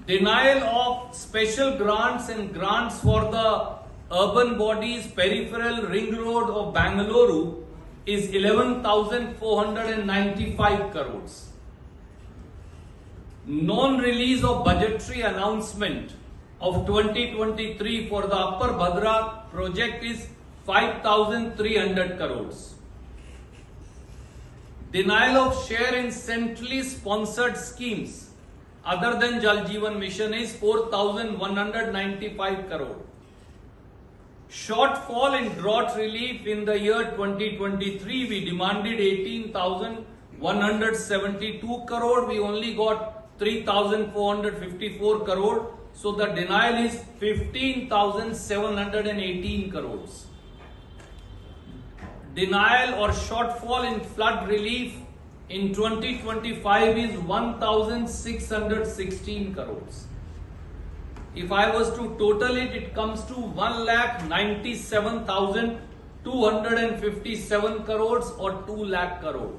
Denial of special grants and grants for the urban bodies peripheral ring road of Bangalore is 11,495 crores. Non-release of budgetary announcement of 2023 for the Upper Bhadra project is 5,300 crores. Denial of share in centrally sponsored schemes other than Jal Jeevan Mission is 4,195 crore. Shortfall in drought relief in the year 2023, we demanded 18,172 crore. We only got 3,454 crore. So the denial is 15,718 crores. Denial or shortfall in flood relief in 2025 is 1,616 crores. If I was to total it, it comes to 1,97,257 crores or 2 lakh crore.